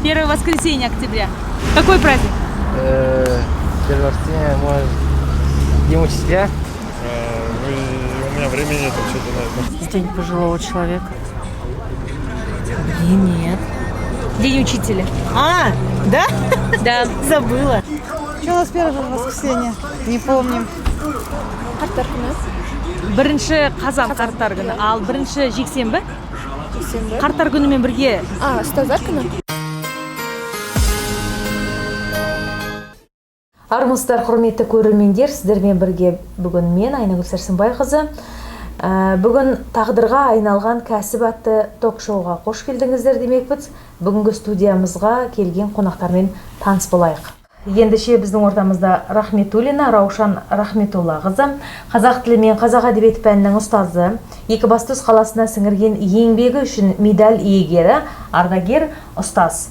Первое воскресенье октября. Какой праздник? Первое воскресенье, может, День учителя. У меня времени нет вообще-то, наверное. День пожилого человека. Блин, нет. День учителя. А, да? Да. Забыла. Что у нас первое воскресенье? Не помним. Қарттар күні. Бірінші қазан қарттар күні, ал бірінші жексенбі қарттар күнімен бірге. Ұстаздар күні. Армысыздар, құрметті көрермендер, сіздермен бірге бүгін мен Айнагүл Сәрсенбайқызы. Бүгін тағдырға айналған кәсіп атты ток-шоуға қош келдіңіздер демекпіз. Бүгінгі студиямызға келген қонақтармен таныс болайық. Ендіше біздің ортамызда Рахметуллина Раушан Рахметуллақызы, қазақ тілі мен қазақ әдебиеті пәнінің ұстазы, Екібастұз қаласына сіңірген еңбегі үшін медаль иегері, ардагер, ұстаз.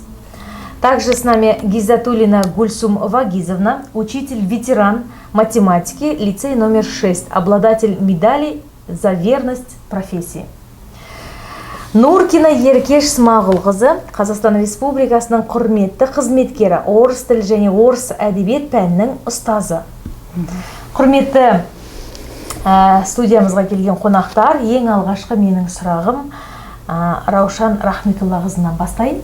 Также с нами Гизатуллина Гульсум Вагизовна, учитель-ветеран математики, лицей номер 6, обладатель медали за верность профессии. Нуркина Еркеш Смағұлқызы, Қазақстан Республикасының құрметті қызметкері, орыс тілі және орыс әдебиет пәнінің ұстазы. Құрметті студиямызға келген қонақтар, ең алғашқы менің сұрағым Раушан Рахметуллақызынан бастайын.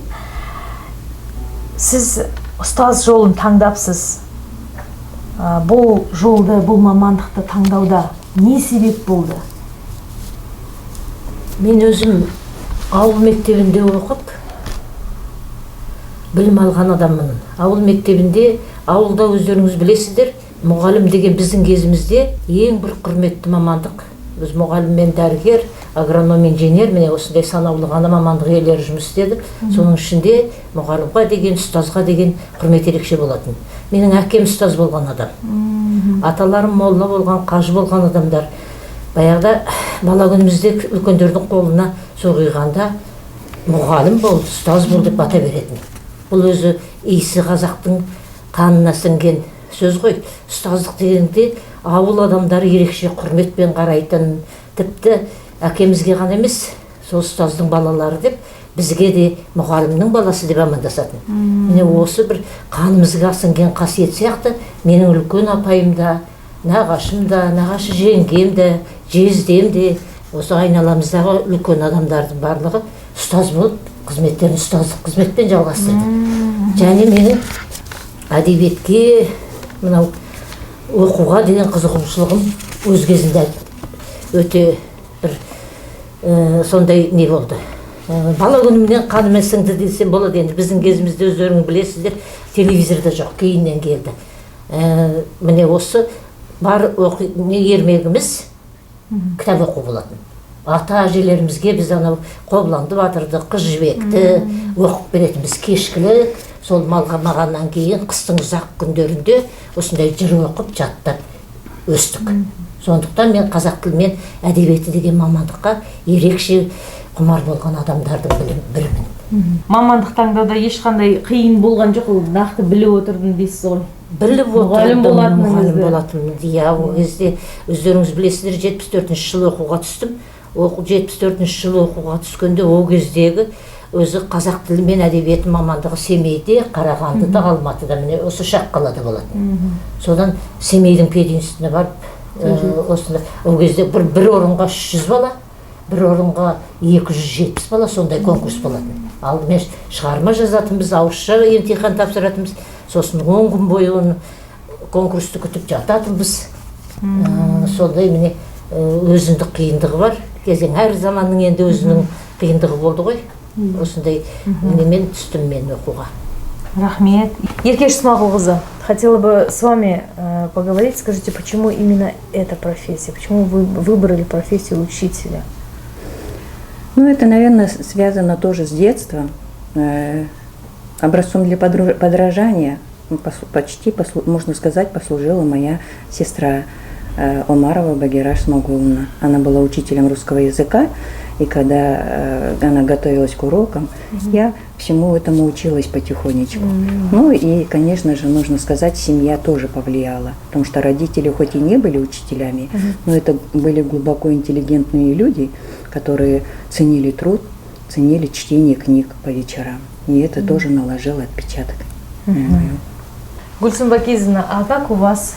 Сіз ұстаз жолын таңдапсыз. Бұл жолды, бұл мамандықты таңдауда не себеп болды? Мен өзім ауыл мектебінде оқып, білім алған адаммын. Ауыл мектебінде, ауылда өздеріңіз білесіздер, мұғалім деген біздің кезімізде ең бір құрметті мамандық. Біз мұғаліммен дәрігер, агроном, инженер, міне осындай санаулы ғана мамандық иелері жұмыс істеді. Соның ішінде мұғалімға деген, ұстазға деген құрмет ерекше болатын. Менің әкем ұстаз болған адам. Аталарым молла болған, қажы болған адамдар. Баяғыда бала күнімізде үлкендердің қолына соғиғанда мұғалім бол, ұстаз бол деп бата беретін. Бұл өзі иісі қазақтың қанына сіңген сөз ғой. Ұстаздық дегенде ауыл адамдары ерекше құрметпен қарайтын, тіпті әкемізге ғана емес, сол ұстаздың балалары деп, бізге де мұғалімнің баласы деп амандасатын. Міне осы бір қанымызға сіңген қасиет сияқты, менің үлкен апайым да, нағашым да, нағашы жеңгем де, жездем де, осы айналамыздағы үлкен адамдардың барлығы ұстаз болып, қызметтерін ұстаздық қызметпен жалғастырды. Және менің әдебиетке, мынау оқуға деген қызығушылығым өз кезінде өте бір сондай не болды. Бала күнімнен қаныма сіңді десем болады. Енді біздің кезімізде өздеріңіз білесіздер, телевизорда жоқ, кейіннен келді. Міне осы бар ермегіміз кітап оқу болатын. Ата-әжелерімізге біз анау Қобыланды батырды, Қыз жібекті оқып беретінбіз кешкілік. Сол малғамағаннан кейін қыстың ұзақ күндерінде осындай жыр оқып жаттап өстік. Сондықтан мен қазақ тілі мен әдебиеті деген мамандыққа ерекше құмар болған адамдардың бірімін. Мамандық таңдауда ешқандай қиын болған жоқ, ол нақты біліп отырдым дейсіз ғой. Біліп отырдым, мұғалім болатынмын. Ол кезде өздеріңіз білесіздер, 74-ші жылы оқуға түстім. 74-ші жылы оқуға түскенде ол кездегі өзі қазақ тілі мен әдебиеті мамандығы Семейде, Қарағандыда, Алматыда, міне осы шақ қалада болатын. Содан Семейдің пединститутына барып, осында ол кезде бір орынға 300 бала, бір орынға 270 бала, сондай конкурс болатын. Алдымен шығарма жазатынбыз, ауызша емтихан тапсыратынбыз, сосын 10 күн бойы оны конкурсты күтіп жататынбыз. Сондай міне өзіндік қиындығы бар. Кезең әр заманның енді өзінің қиындығы болды ғой. Осындай мен түстім мен оқуға. Рахмет. Еркеш Смағұлқызы, хотела бы с вами поговорить. Скажите, почему именно эта профессия? Почему вы выбрали профессию учителя? Ну, это, наверное, связано тоже с детства. Образцом для подражания почти, можно сказать, послужила моя сестра Омарова Багираш Смағұловна. Она была учителем русского языка, и когда она готовилась к урокам, я всему этому училась потихонечку. Ну и, конечно же, нужно сказать, семья тоже повлияла, потому что родители хоть и не были учителями, но это были глубоко интеллигентные люди, которые ценили труд, ценили чтение книг по вечерам. И это тоже наложило отпечаток на мою. Гульсум Бакизовна, а как у вас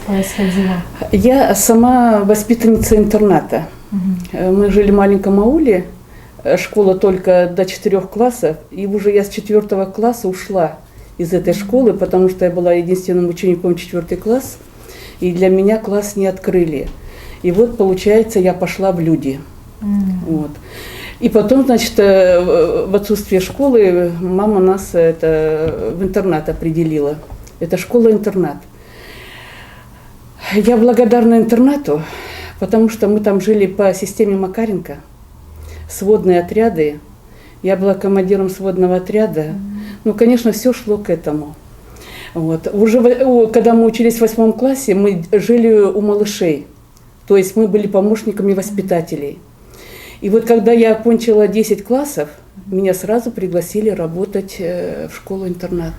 происходило? Я сама воспитанница интерната. Мы жили в маленьком ауле, школа только до 4 классов, и уже я с 4 класса ушла из этой школы, потому что я была единственным учеником 4 класс, и для меня класс не открыли. И вот, получается, я пошла в люди. Вот. И потом, значит, в отсутствие школы мама нас в интернат определила. Это школа-интернат. Я благодарна интернату, потому что мы там жили по системе Макаренко, сводные отряды. Я была командиром сводного отряда. Ну, конечно, все шло к этому. Вот. Уже когда мы учились в 8 классе, мы жили у малышей. То есть мы были помощниками воспитателей. И вот когда я окончила 10 классов, меня сразу пригласили работать в школу-интернат.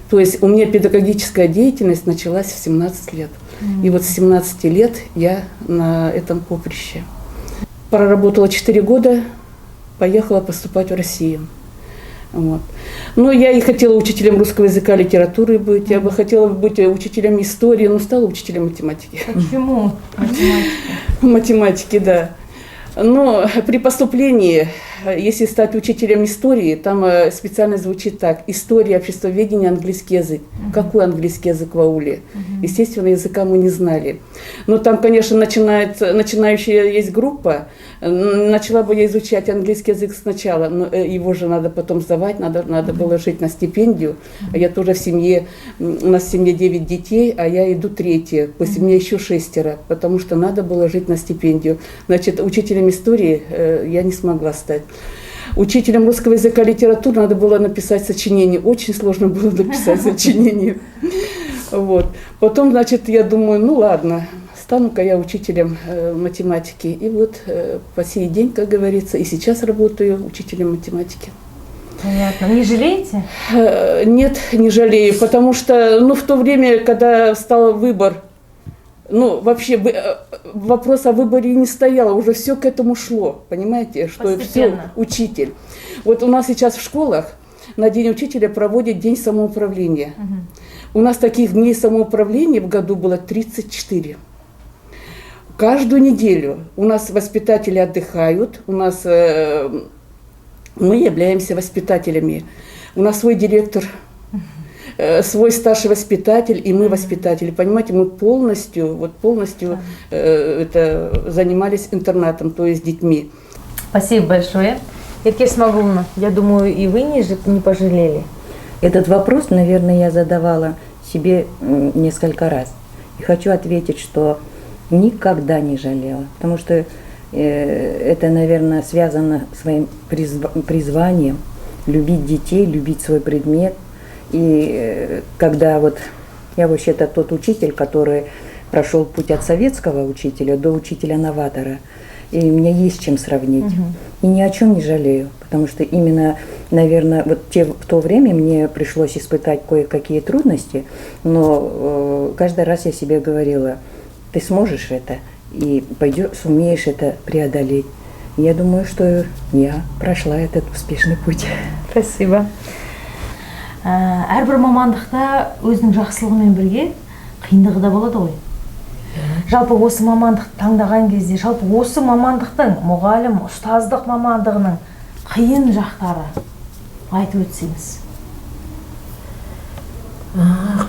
То есть у меня педагогическая деятельность началась в 17 лет. И вот с 17 лет я на этом поприще. Проработала 4 года, поехала поступать в Россию. Вот. Но я и хотела учителем русского языка, литературы быть, я бы хотела быть учителем истории, но стала учителем математики. Почему математика? Математики, да. Но при поступлении, если стать учителем истории, там специально звучит так: история, обществоведение, английский язык. Какой английский язык в ауле? Естественно, языка мы не знали. Но там, конечно, начинающая есть группа. Начала бы я изучать английский язык сначала, но его же надо потом сдавать, надо было жить на стипендию. А я тоже в семье, у нас в семье 9 детей, а я иду 3-я, после меня еще 6, потому что надо было жить на стипендию. Значит, учителем истории я не смогла стать. Учителем русского языка, литературы надо было написать сочинение. Очень сложно было написать сочинение. Вот. Потом, значит, я думаю, ну ладно, стану-ка я учителем математики. И вот по сей день, как говорится, и сейчас работаю учителем математики. Понятно. Не жалеете? Нет, не жалею, потому что в то время, когда стал выбор, вообще вопрос о выборе не стоял, уже все к этому шло, понимаете, что все учитель. Вот у нас сейчас в школах на День учителя проводят День самоуправления. У нас таких дней самоуправления в году было 34. Каждую неделю у нас воспитатели отдыхают, мы являемся воспитателями. У нас свой директор, свой старший воспитатель, и мы воспитатели. Понимаете, мы полностью занимались интернатом, то есть детьми. Спасибо большое. Ерке Исмагуловна, я думаю, и вы не пожалели. Этот вопрос, наверное, я задавала себе несколько раз. И хочу ответить, что никогда не жалела, потому что это, наверное, связано с своим призванием любить детей, любить свой предмет. И когда я вообще-то тот учитель, который прошел путь от советского учителя до учителя-новатора, и у меня есть чем сравнить. И ни о чем не жалею, потому что именно, наверное, в то время мне пришлось испытать кое-какие трудности, но каждый раз я себе говорила: ты сможешь это и сумеешь это преодолеть. И я думаю, что я прошла этот успешный путь. Спасибо. Әрбір мамандықта өзінің жақсылығымен бірге қиындығы да болады ғой. Жалпы осы мамандықты таңдаған кезде, жалпы осы мамандықтың, мұғалім, ұстаздық мамандығының қиын жақтары айтып өтсеңіз.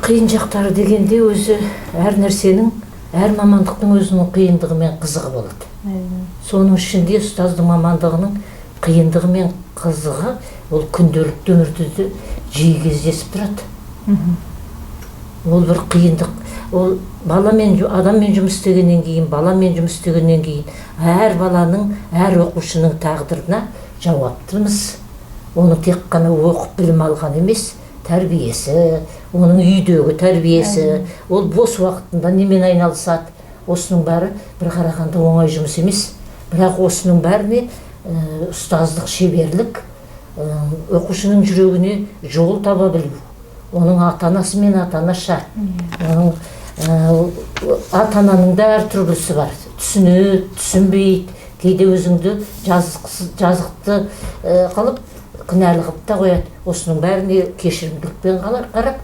Қиын жақтары дегенде өзі әр нәрсенің, әр мамандықтың өзінің қиындығы мен қызығы болады. Соның ішінде ұстаздық мамандығының қиындығы мен қызығы ол күнделікті өмірде жиі кездесіп тұрады. Ол бір қиындық. Ол адаммен жұмыс істегеннен кейін, әр баланың, әр оқушының тағдырына жауаптымыз. Оны тек қана оқып білім алған емес, тәрбиесі, оның үйдегі тәрбиесі, ол бос уақытында немен айналысады. Осының бәрі бір қарағанда оңай жұмыс емес. Бірақ осының бәріне ұстаздық шеберлік, оқушының жүрегіне жол таба білу. Оның ата-анасымен ата-ана шарт. Ата-ананың да әр түрлісі бар. Түсінеді, түсінбейді. Кейде өзіңді жазықты қалып күнәлі қылып та қояды. Осының бәріне кешірімділікпен қарап,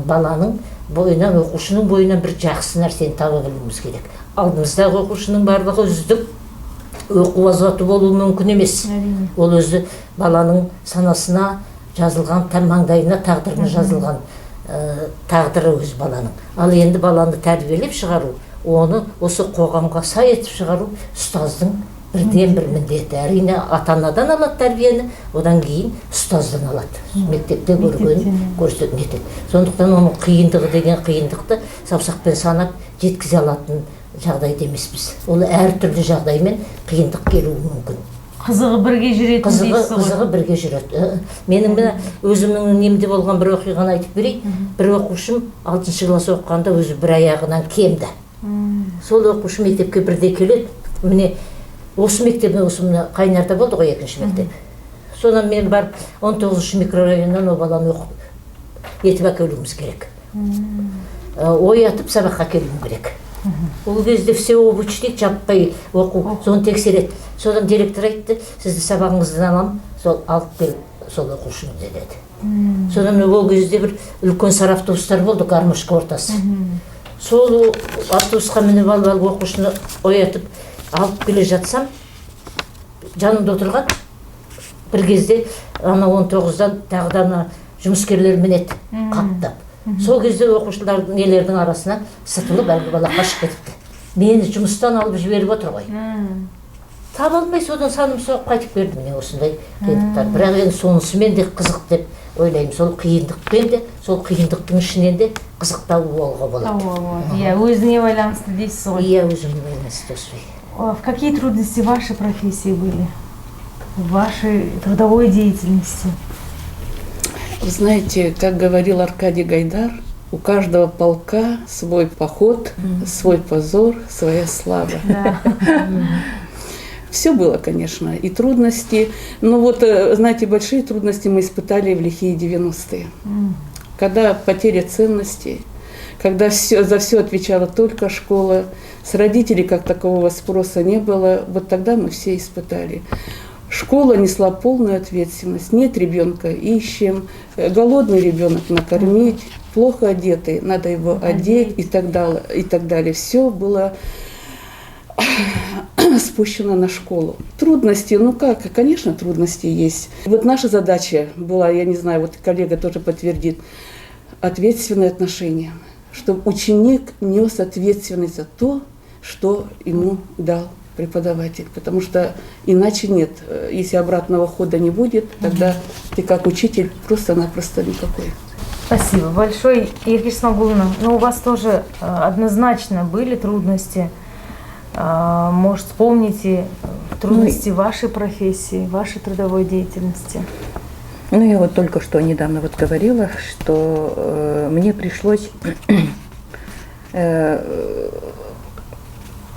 баланың бойынан, оқушының бойынан бір жақсы нәрсені таба білуіміз керек. Алдымыздағы оқушының барлығы үздік оқу азаты болуы мүмкін емес. Ол өзі баланың санасына жазылған, маңдайына тағдырына жазылған тағдыры өз баланың. Ал енді баланы тәрбиелеп шығару, оны осы қоғамға сай етіп шығару ұстаздың бірден бір міндеті. Әрине ата-анадан алады тәрбиені, одан кейін ұстаздан алады. Мектепте көргенін көрсетеді. Сондықтан оның қиындығы деген қиындықты саусақпен санап жеткізе алатын жағдайда емеспіз. Ол әртүрлі жағдаймен қиындық келуі мүмкін. Қызығы бірге жүреді. Қызығы бірге жүреді. Менің өзімнің немде болған бір оқиғаны айтып берейін. Бір оқушым 6-шы класс оқығанда өзі бір аяғынан кемді. Сол оқушы мектепке бірде келеді. Міне осы мектебе осымны Қайнарда болды ғой, 2-ші мектеп. Содан мен барып 19-ші микрорайоннан ол баланы оқып етіп әкелуіміз керек. Оятып сабаққа келуім керек. Ол кезде все обуч дейді, жаппай оқу, соны тексереді. Содан директор айтты, сізді сабағыңыздан алам, сол алып кел, сол оқушыңызды деді. Содан ол кезде бір үлкен сары автобустар болды, гармошка ортасы. Сол автобусқа мініп алып оқушыны оятып алып келе жатсам, жанымда отырған бір кезде ана 19-дан тағы да жұмыскерлер мінеді, қаптап. Сол кезде оқушылардың нелердің арасына сытылып әлгі бала қашып кетіпті. Мені жұмыстан алып жіберіп отыр ғой. Таба алмай содан саным соғып қайтып бердім. Мен осындай қиындықтар. Бірақ енді сонысымен де қызық деп ойлаймын. Сол қиындықпен де, сол қиындықтың ішінен де қызық табуға болады. Иә, өзіңе байланысты дейсіз ғой. Иә, өзіңе байланысты осылай. В какие трудности в вашей профессии были? В вашей трудовой деятельности? Вы знаете, как говорил Аркадий Гайдар, у каждого полка свой поход, свой позор, своя слава. Все было, конечно, и трудности. Но вот, знаете, большие трудности мы испытали в лихие 90-е. Когда потеря ценностей, когда за все отвечала только школа, с родителей как такового спроса не было, вот тогда мы все испытали. Школа несла полную ответственность. Нет ребенка, ищем. Голодный ребенок накормить, плохо одетый, надо его одеть и так далее, и так далее. Все было спущено на школу. Трудности, ну как, конечно, трудности есть. Вот наша задача была, я не знаю, вот коллега тоже подтвердит, ответственное отношение, чтобы ученик нес ответственность за то, что ему дал преподаватель, потому что иначе нет. Если обратного хода не будет, тогда ты как учитель просто-напросто никакой. Спасибо большое, Еркеш Смагуловна. Ну, у вас тоже однозначно были трудности. Может, вспомните трудности вашей профессии, вашей трудовой деятельности? Ну, я вот только что недавно вот говорила, что мне пришлось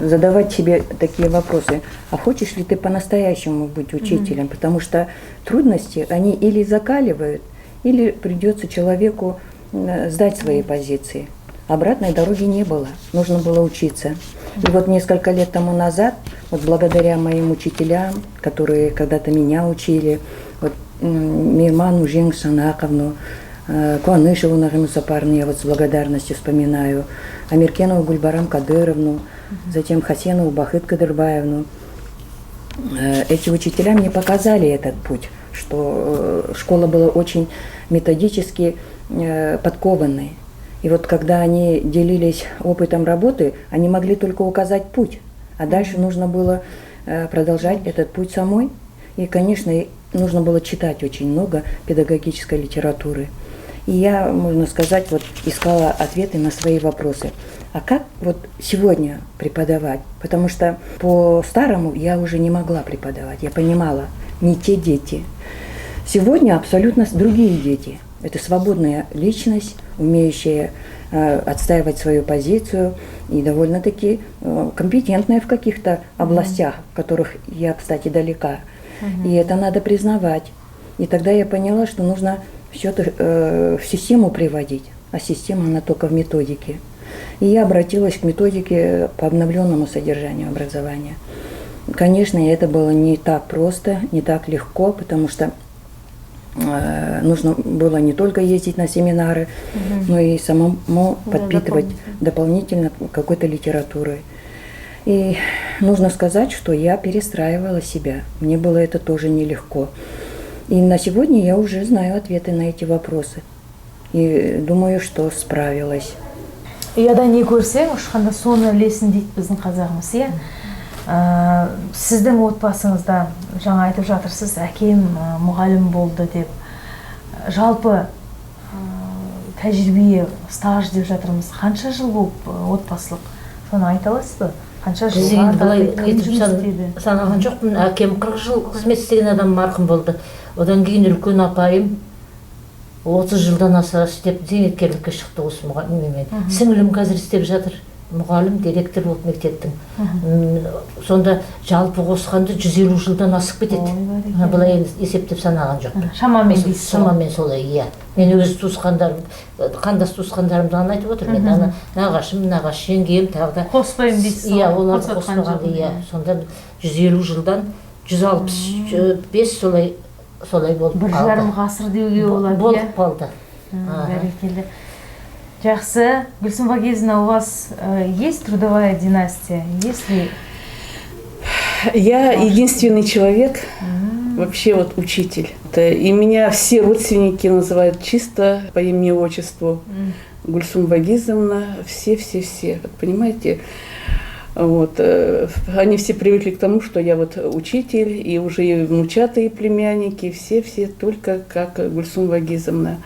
задавать себе такие вопросы. А хочешь ли ты по-настоящему быть учителем? Потому что трудности, они или закаливают, или придется человеку сдать свои позиции. Обратной дороги не было, нужно было учиться. И вот несколько лет тому назад, вот благодаря моим учителям, которые когда-то меня учили, вот Мирману Жень Санаковну, Куанышеву Нагиму Сапарну, я вот с благодарностью вспоминаю, Амиркенову Гульбарам Кадыровну, затем Хасенову Бахыт Кадырбаевну. Эти учителя мне показали этот путь, что школа была очень методически подкованной. И вот когда они делились опытом работы, они могли только указать путь, а дальше нужно было продолжать этот путь самой. И, конечно, нужно было читать очень много педагогической литературы. И я, можно сказать, вот искала ответы на свои вопросы. А как вот сегодня преподавать? Потому что по-старому я уже не могла преподавать. Я понимала, не те дети. Сегодня абсолютно другие дети. Это свободная личность, умеющая отстаивать свою позицию и довольно-таки компетентная в каких-то областях, в которых я, кстати, далека. И это надо признавать. И тогда я поняла, что нужно все это в систему приводить, а система она только в методике. И я обратилась к методике по обновленному содержанию образования. Конечно, это было не так просто, не так легко, потому что нужно было не только ездить на семинары, но и самому подпитывать дополнительно какой-то литературой. И нужно сказать, что я перестраивала себя. Мне было это тоже нелегко. И на сегодня я уже знаю ответы на эти вопросы. И думаю, что справилась. Ұяда не көрсең, ұшқанда соны ілесін дейді біздің қазағымыз, иә? Сіздің отбасыңызда жаңа айтып жатырсыз, әкем мұғалім болды деп. Жалпы тәжірибе, стаж деп жатырмыз. Қанша жыл болып отбасылық? Соны айта аласыз ба? Қанша жыл? Біз былай етіп санаған жоқпын. Әкем 40 жыл қызмет істеген адам марқұм болды. Одан кейін үлкен апайым 30 жылдан аса істеп зейнеткерлікке шықты осы мұғаліммен. Сіңілім қазір істеп жатыр. Мұғалім, директор болып мектептің. Сонда жалпы қосқанды 150 жылдан асып кетеді. Былай есептеп санаған жоқ. Шамамен дейсіз. Шамамен солай, иә. Мен өз туысқандарым, қандас туысқандарымды ғана айтып отырмын. Мен нағашым, нағаш жеңгем, тағы да қоспаймын дейсіз. Иә, оларды қоспағанды, иә. Сонда 150 жылдан 165 солай болып қалды. 1,5 ғасыр деуге болады, иә. Болып қалды. Бәрекелді. Жақсы. Гульсум Вагизовна, у вас есть трудовая династия? Есть ли? Я единственный человек, вообще вот учитель. И меня все родственники называют чисто по имени отчеству. Гульсум Вагизовна, все. Вот, понимаете? Вот. Они все привыкли к тому, что я вот учитель, и уже и внучатые племянники, все только как Гульсум Вагизовна.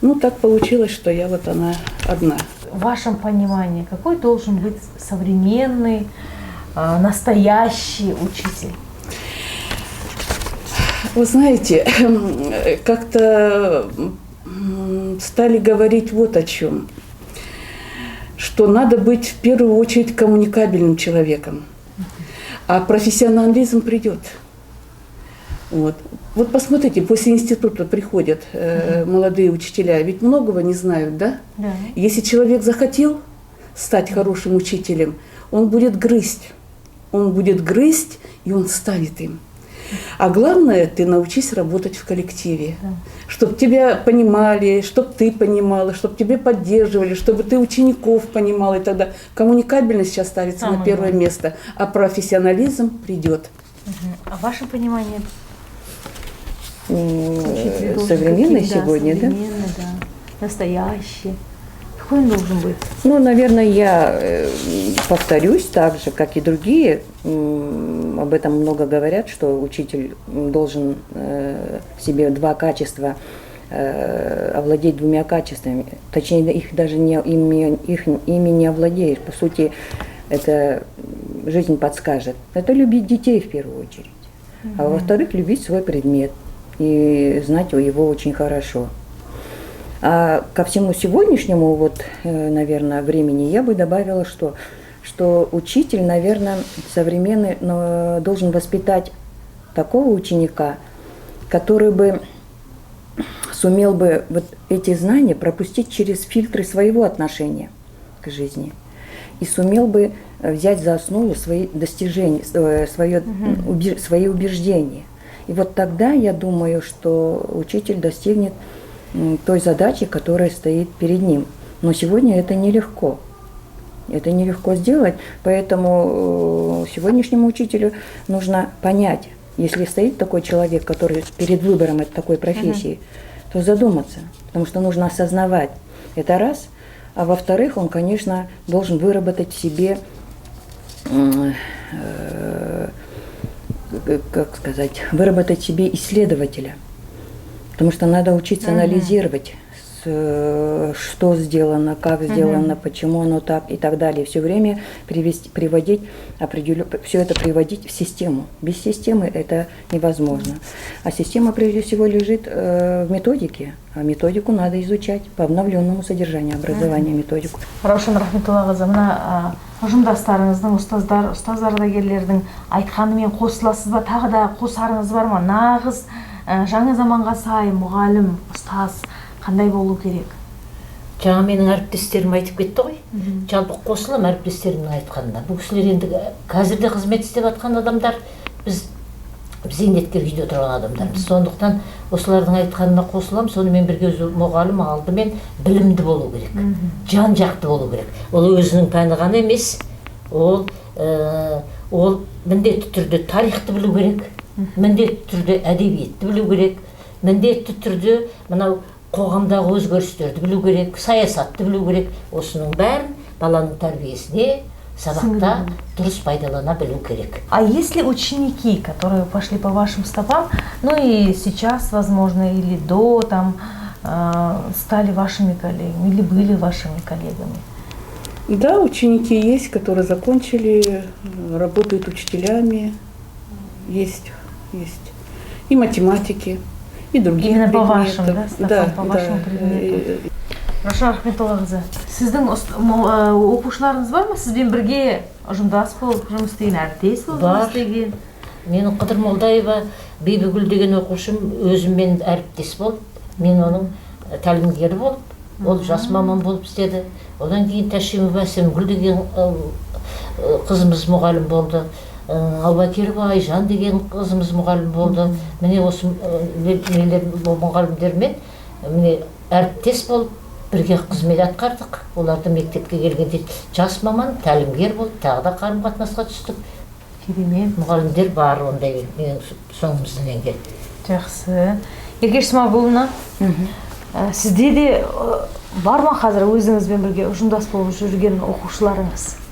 Ну, так получилось, что я вот она одна. В вашем понимании, какой должен быть современный, настоящий учитель? Вы знаете, как-то стали говорить вот о чем. Что надо быть в первую очередь коммуникабельным человеком, а профессионализм придет. Вот посмотрите, после института приходят молодые учителя, ведь многого не знают, да? Да. Если человек захотел стать хорошим учителем, он будет грызть, и он станет им. А главное, ты научись работать в коллективе, чтобы тебя понимали, чтобы ты понимала, чтобы тебя поддерживали, чтобы ты учеников понимала, и тогда коммуникабельность сейчас ставится на первое место, а профессионализм придет. А в вашем понимании? Современный сегодня, да? Настоящий. Какой он должен быть? Ну, наверное, я повторюсь так же, как и другие. Об этом много говорят, что учитель должен себе овладеть 2 качествами. Точнее, их даже ими не овладеешь. По сути, это жизнь подскажет. Это любить детей в первую очередь. А во-вторых, любить свой предмет и знать его очень хорошо. А ко всему сегодняшнему, наверное, времени я бы добавила, что учитель, наверное, современный, должен воспитать такого ученика, который бы сумел бы вот эти знания пропустить через фильтры своего отношения к жизни и сумел бы взять за основу свои достижения, свои убеждения. И вот тогда я думаю, что учитель достигнет той задачи, которая стоит перед ним. Но сегодня это нелегко. Это нелегко сделать, поэтому сегодняшнему учителю нужно понять, если стоит такой человек, который перед выбором от такой профессии, то задуматься, потому что нужно осознавать. Это раз. А во-вторых, он, конечно, должен выработать в себе, выработать в себе исследователя. Потому что надо учиться анализировать, что сделано, как сделано, почему оно так и так далее. Все время все это приводить в систему. Без системы это невозможно. А система прежде всего лежит в методике. А методику надо изучать по обновленному содержанию образования, методику. Раушан Рахметуллақызы, мына ұжымдастарыңыздың, ұстаз-ардагерлердің айтқанымен қосыласыз ба? Тағы да қосарыңыз бар ма? Нағыз жаңа заманға сай мұғалім, ұстаз қандай болу керек? Жаңа менің әріптестерім айтып кетті ғой. Жалпы қосылам әріптестерімнің айтқанына. Бұл кісілер енді қазірде қызмет істеп жатқан адамдар, біз зейнеткер күйде тұрған адамдармыз. Сондықтан осылардың айтқанына қосылам, сонымен бірге мұғалім алдымен білімді болу керек, жан жақты болу керек. Ол өзінің пәні ғана емес, ол міндетті түрде тарихты білу керек, міндетті түрде әдебиетті білу керек, міндетті түрде мынау қоғамдағы өзгерістерді білу керек, саясатты білу керек. Осының бәрін баланың тәрбиесіне сабақта дұрыс пайдалана білу керек. А если ученики, которые пошли по вашим стопам, ну и сейчас, возможно, или до, там, стали вашими коллегами, или были вашими коллегами? Да, ученики есть, которые закончили, работают учителями, есть. И математики, и другие Именно предметов. по вашим, да, стопам, по вашему предмету. Раушан Ахметолла қызы, сіздің оқушыларыңыз бар ма? Сізбен бірге ұжымдас болып, жұмыс істеген, әріптес болып жұмыс істеген? Менің Қыдыр Молдаева Бибігүл деген оқушым өзіммен әріптес болып, мен оның тәлімгері болып, ол жас маман болып істеді. Одан кейін Тәшимова Сәмгүл деген қызымыз мұғалім болды. Албакирова Айжан деген қызымыз мұғалім болды. Міне осы мұғалімдермен әріптес болып бірге қызмет атқардық. Оларды мектепке келгенде жас маман, тәлімгер болып, тағы да қарым-қатынасқа түстік. Керемет. Мұғалімдер бар ондай соңымыздан енген. Жақсы. Еркеш Смағұловна, сізде де бар ма қазір өзіңізбен бірге ұжымдас болып жүрген оқушыларыңыз?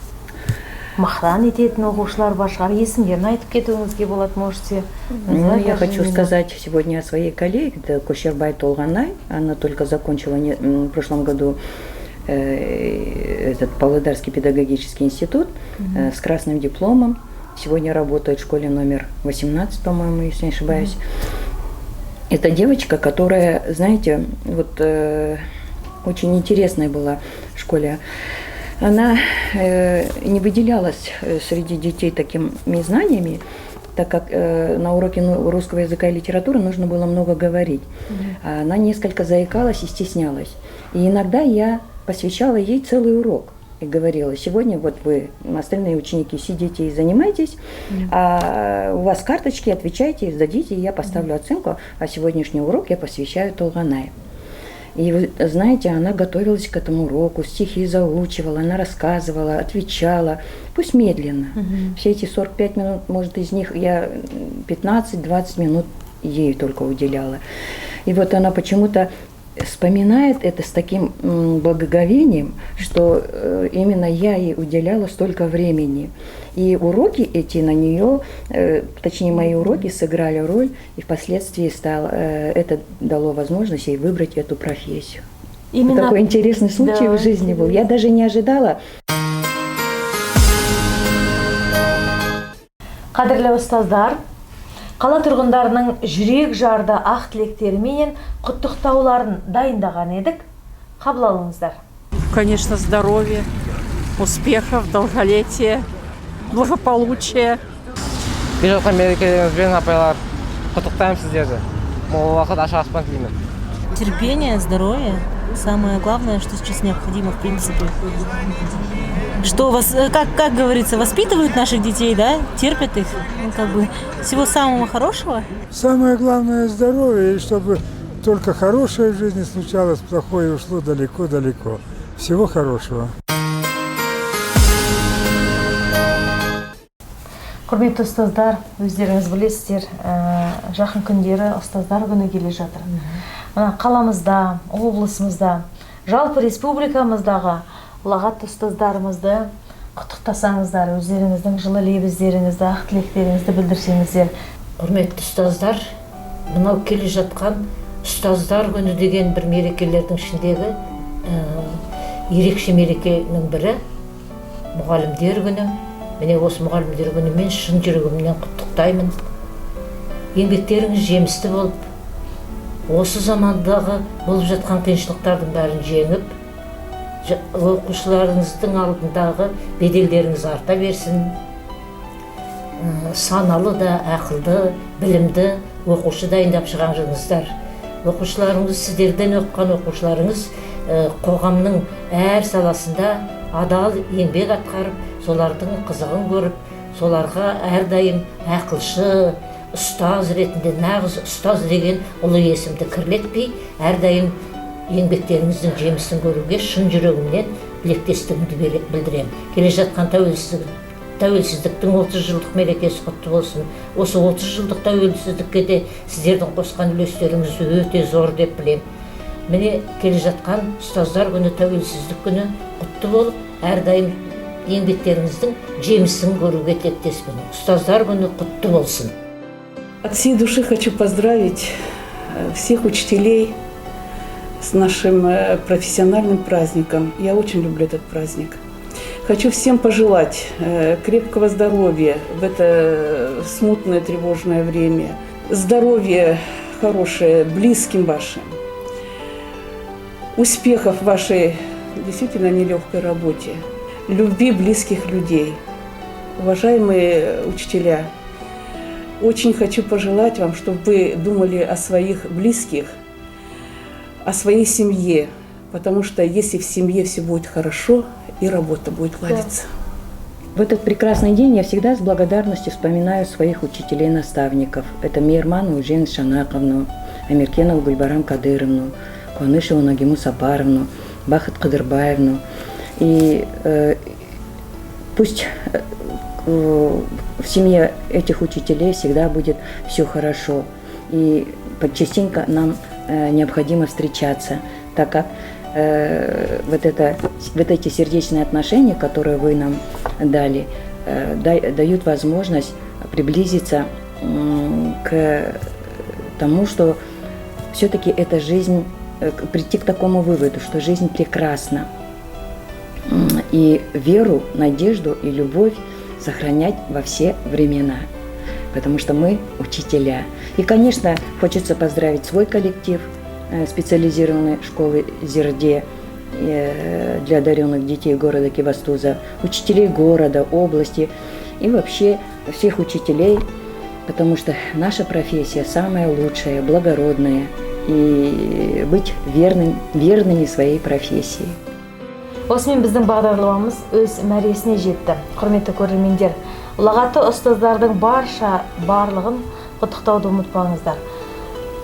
Мақтан ететін оқушылар бар шығар, есімдерін айтып кетуіңізге болады, можете. Я хочу сказать сегодня о своей коллеге, это Кошербай Толганай. Она только закончила в прошлом году этот Павлодарский педагогический институт с красным дипломом. Сегодня работает в школе номер 18, по-моему, если не ошибаюсь. Это девочка, которая, знаете, вот очень интересная была в школе. Она не выделялась среди детей такими знаниями, так как на уроке русского языка и литературы нужно было много говорить. Она несколько заикалась и стеснялась. И иногда я посвящала ей целый урок и говорила: сегодня вот вы, остальные ученики, сидите и занимайтесь, а у вас карточки, отвечайте, сдадите, и я поставлю оценку, а сегодняшний урок я посвящаю Толганае. И вы знаете, она готовилась к этому уроку, стихи заучивала, она рассказывала, отвечала, пусть медленно. Все эти 45 минут, может, из них я 15-20 минут ей только уделяла. И вот она почему-то вспоминает это с таким благоговением, что именно я ей уделяла столько времени. И уроки эти на нее, точнее мои уроки сыграли роль, и впоследствии это дало возможность ей выбрать эту профессию. Именно такой интересный случай в жизни был. Я даже не ожидала. Қадірлі ұстаздар, қала тұрғындарының жүрек жарды ақ тілектерімен құттықтауларын дайындаған едік. Қабыл алыңыздар. Конечно, здоровья, успехов, долголетия, благополучия. Келе жатқан мерекелеріңізбен, апайлар, құттықтаймын сіздерді. Мол уақыт ашық аспан тілеймін. Терпение, здоровье. Самое главное, что сейчас необходимо, в принципе. Что вас, как говорится, воспитывают наших детей, да? Терпят их. Ну, как бы, всего самого хорошего. Самое главное — здоровье, и чтобы только хорошее в жизни случалось, плохое ушло далеко-далеко. Всего хорошего. Құрметті ұстаздар, өздеріңіз білесіздер, жақын күндері ұстаздар күні келе жатыр. Қаламызда, облысымызда, жалпы республикамыздағы ұлағатты ұстаздарымызды құттықтасаңыздар, өздеріңіздің жылы лебіздеріңізді, ақ тілектеріңізді білдірсеңіздер. Құрметті ұстаздар, мынау келе жатқан ұстаздар күні деген бір мерекелердің ішіндегі ерекше мерекенің бірі мұғалімдер күні. Міне осы мұғалімдер күні мен шын жүрегімнен құттықтаймын. Еңбектеріңіз жемісті болып, осы замандағы болып жатқан қиыншылықтардың бәрін жеңіп, оқушыларыңыздың алдындағы беделдеріңіз арта берсін. Саналы да, ақылды, білімді оқушы дайындап шығарыңыздар. Оқушыларыңыз, сіздерден оқыған оқушыларыңыз қоғамның әр саласында адал еңбек атқарып, солардың қызығын көріп, соларға әрдайым ақылшы, ұстаз ретінде, нағыз ұстаз деген ұлы есімді кірлетпей, әрдайым еңбектеріңіздің жемісін көруге шын жүрегімнен тілектестігімді білдіремін. Келе жатқан тәуелсіздіктің 30 жылдық мерекесі құтты болсын. Осы 30 жылдық тәуелсіздікке де сіздердің қосқан үлестеріңіз өте зор деп білемін. Міне келе жатқан ұстаздар күні, тәуелсіздік күні құтты болып, әрдайым еңбектеріңіздің жемісін көруге тілектеспін. Ұстаздар күні құтты болсын. От всей души хочу поздравить всех учителей с нашим профессиональным праздником. Я очень люблю этот праздник. Хочу всем пожелать крепкого здоровья в это смутное, тревожное время. Здоровья хорошее близким вашим. Успехов в вашей действительно нелегкой работе. Любви близких людей. Уважаемые учителя, очень хочу пожелать вам, чтобы вы думали о своих близких, о своей семье, потому что если в семье все будет хорошо, и работа будет ладиться. В этот прекрасный день я всегда с благодарностью вспоминаю своих учителей-наставников. Это Мейерманову Жену Шанаковну, Амиркенову Гульбарам Кадыровну, Куанышеву Нагиму Сапаровну, Бахат Кадырбаевну. И пусть в семье этих учителей всегда будет все хорошо. И частенько нам необходимо встречаться, так как вот эти сердечные отношения, которые вы нам дали, дают возможность приблизиться к тому, что все-таки эта жизнь, прийти к такому выводу, что жизнь прекрасна. И веру, надежду и любовь сохранять во все времена, потому что мы учителя. И, конечно, хочется поздравить свой коллектив специализированной школы Зерде для одаренных детей города Кибастуза, учителей города, области и вообще всех учителей, потому что наша профессия самая лучшая, благородная, и быть верными своей профессии. Осымен біздің бағдарламамыз өз мәресіне жетті. Құрметті көрермендер, ұлағатты ұстаздардың барлығын құттықтауды ұмытпаңыздар.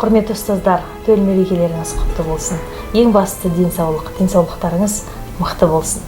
Құрметті ұстаздар, төл мерекелеріңіз құтты болсын. Ең басты денсаулықтарыңыз мықты болсын.